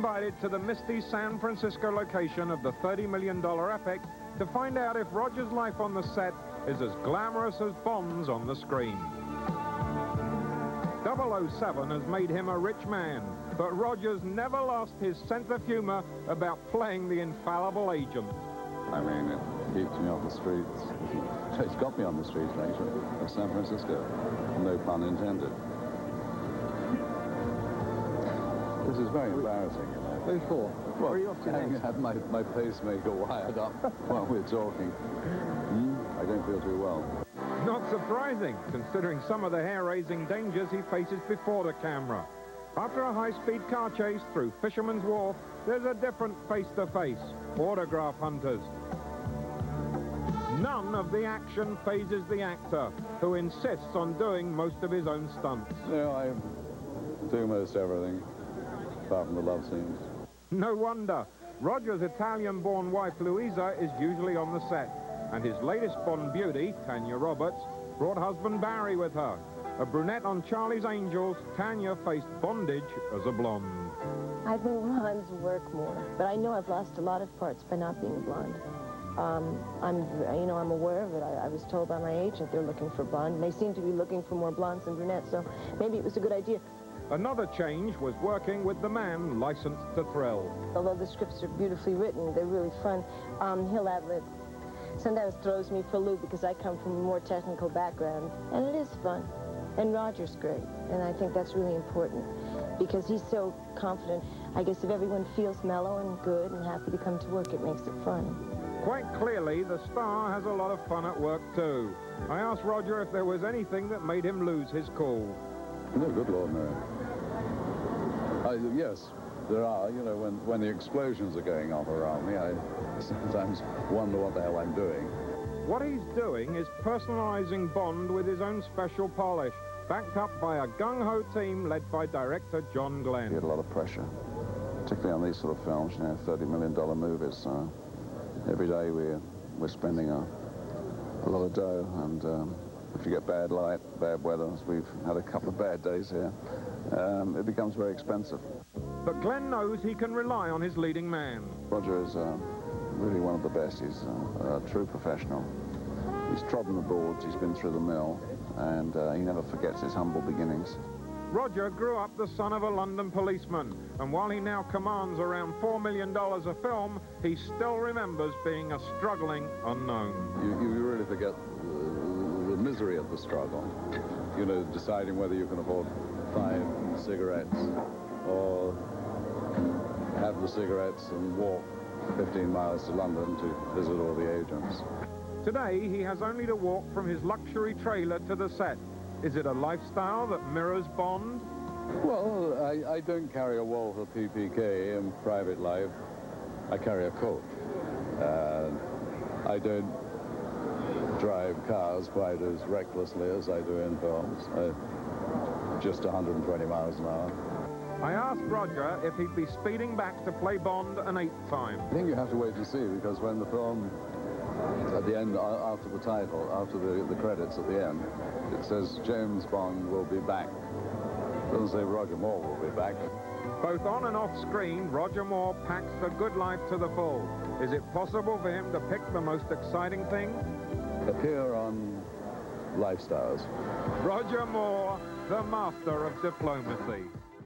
invited to the misty San Francisco location of the $30 million epic to find out if Roger's life on the set is as glamorous as Bond's on the screen. 007 has made him a rich man, but Roger's never lost his sense of humor about playing the infallible agent. I mean, it keeps me off the streets. It's got me on the streets, actually, of San Francisco. No pun intended. This is very embarrassing, you know. Who for? Well, Where are you off to next? I have my pacemaker wired up while we're talking. I don't feel too well. Not surprising, considering some of the hair-raising dangers he faces before the camera. After a high-speed car chase through Fisherman's Wharf, there's a different face-to-face, autograph hunters. None of the action phases the actor, who insists on doing most of his own stunts. No, I do most everything, apart from the love scenes. No wonder. Roger's Italian-born wife, Louisa, is usually on the set. And his latest Bond beauty, Tanya Roberts, brought husband Barry with her. A brunette on Charlie's Angels, Tanya faced bondage as a blonde. I think blondes work more, but I know I've lost a lot of parts by not being a blonde. I'm aware of it. I was told by my agent they're looking for blonde. They seem to be looking for more blondes than brunettes, so maybe it was a good idea. Another change was working with the man licensed to thrill. Although the scripts are beautifully written, they're really fun. He'll ad-lib. Sometimes throws me for a loop because I come from a more technical background, and it is fun. And Roger's great, and I think that's really important because he's so confident. I guess if everyone feels mellow and good and happy to come to work, it makes it fun. Quite clearly, the star has a lot of fun at work, too. I asked Roger if there was anything that made him lose his cool. No, good Lord, no. Yes, there are. You know, when the explosions are going off around me, I sometimes wonder what the hell I'm doing. What he's doing is personalizing Bond with his own special polish, backed up by a gung-ho team led by director John Glenn. You get a lot of pressure, particularly on these sort of films, you know, $30 million movies. Every day we're spending a lot of dough, and if you get bad light, bad weather, as we've had a couple of bad days here, it becomes very expensive. But Glenn knows he can rely on his leading man. Roger is really one of the best. He's a true professional. He's trodden the boards, he's been through the mill, and he never forgets his humble beginnings. Roger grew up the son of a London policeman, and while he now commands around $4 million a film, he still remembers being a struggling unknown. You really forget the misery of the struggle. You know, deciding whether you can afford 5 cigarettes or have the cigarettes and walk 15 miles to London to visit all the agents. Today, he has only to walk from his luxury trailer to the set. Is it a lifestyle that mirrors Bond? Well, I don't carry a Walther PPK in private life. I carry a coat. I don't drive cars quite as recklessly as I do in films. Just 120 miles an hour. I asked Roger if he'd be speeding back to play Bond an 8th time. I think you have to wait to see, because when the film, at the end, after the title, after the credits at the end, it says James Bond will be back. It doesn't say Roger Moore will be back. Both on and off screen, Roger Moore packs the good life to the full. Is it possible for him to pick the most exciting thing? Appear on Lifestyles. Roger Moore, the master of diplomacy.